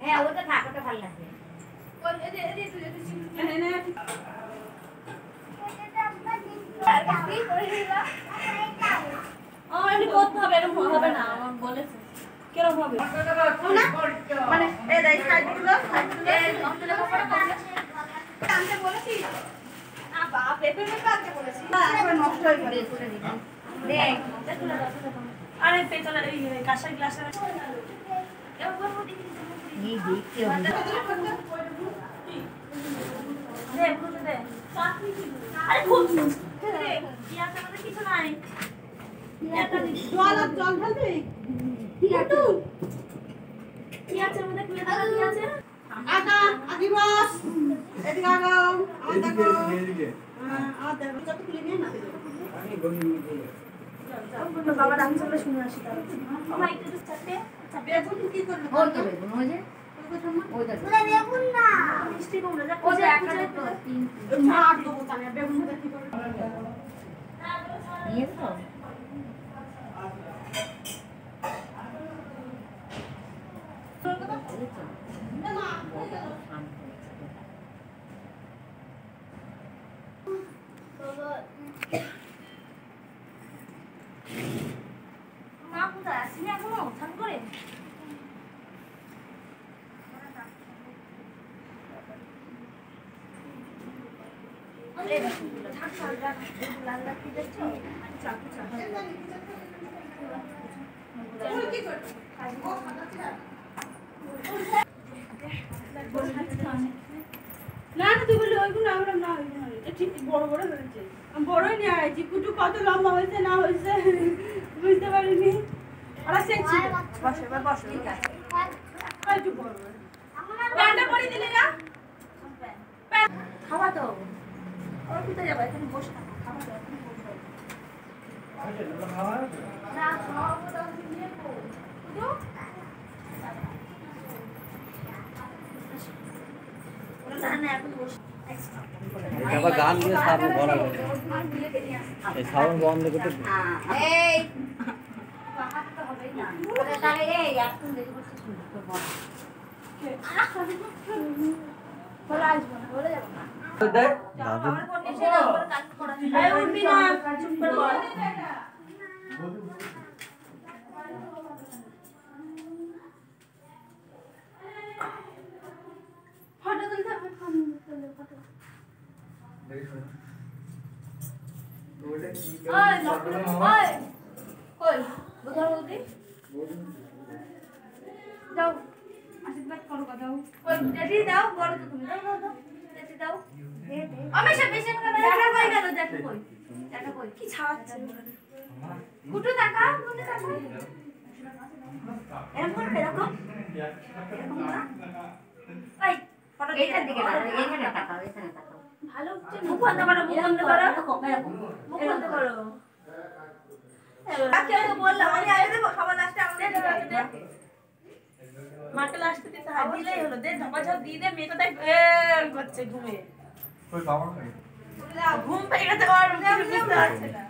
হ্যাঁ ওটা থাক, ওটা ভালো লাগবে। বল এই যে তুই নে নে কি করে দিলা? এমনি করতে হবে, এরকম হবে না, আমার বলেছে কেরকম হবে মানে এই দেখ সাইডগুলো এই অন্তরে কাপড় পরে আনতে বলেছি না বাপ পেপে আনতে বলেছি না এখন নষ্ট হয়ে পড়ে করে দিবি দেখ তুলে দাও। আরে পেছনে এই কাঁসার গ্লাসে এবার বলবো দেখি এই দেখতে হবে। দে বুঝে দে আরে খুব রে কি আছে আমাদের কিছু নাই জল ঢালবি ঠিক আছে কি আছে আমাদের খুলে দাও কি আছে আটা আদি বস এদিকে আগাও আমার দেখো এদিকে আমার দেখো যত খুলে নিয়ে না আমি গনি বাবা ডাক চলে শুনে আসি তাহলে ও ভাই একটু চাপে বেগুন কি করব ওই তো বেগুন ওই যে ওইটা তুলে বেগুন না মিষ্টি কুমড়া যা ওই যে একটা তিন মার দেবো তাহলে বেগুন মধ্যে কি করব নিয়ে তো মা কোথায় আসেনি এখনো স্নান করে লাল লাল কি দেখছো চাকু চাকু না না তুই বলি ওইগুলো আমরা না ওইগুলো ঠিক বড় বড় হয়েছে আমি বড়ই নিয়ে আইছি কুটু কত লম্বা হয়েছে না হয়েছে বুঝতে পারিনি ওরা সেকছি বস এবার বস ঠিক আছে একটু বড় প্যান্টটা পরিয়ে দিলি না খাওয়া তো ওর কোথায় যাবে এখানে বসে থাকো খাওয়া দাও না খাওয়া দাও নিয়ে পো বুঝো ওরা না এখন বসে এটা গান দিয়ে সাবু বলা যায় এই সাউন্ড বন্ধ করতে এই পাহাড়টা হবেই না ওটা তাহলে এই এখন দেখো সুন্দর বল বলে আসবো না বলে যাবো না দাদু আমার ফোন এসে না আমার কাজ করা এই উঠবি না চুপ করে বল ফটো তুলতে হবে ফোন তুলে ফটো ওই ওই কই বুধার বলতি যাও আশীর্বাদ করো দাও ওই ডেটি দাও বড় তো তুমি দাও দাও ডেটি দাও আমি সব বেশি করে দেখা কই গেল দেখা কই কি ছাড়াচ্ছে কুটু টাকা এরকম এরকম না এই ফটো এইটার দিকে না এইখানে তাকাও এখানে তাকাও ভালো হচ্ছে মুখ বন্ধ করো মুখ বন্ধ করো মুখ বন্ধ করো কাকে তো বললাম আমি আগে দেব খাবার লাস্টে আমাদের দেবে মাকে লাস্টে দিতে হাত দিলেই হলো দে ঝপাঝপ দিয়ে দে মেয়ে কোথায় করছে ঘুমে কই খাবার নাই ঘুম পেয়ে গেছে আর বুঝতে পারছে না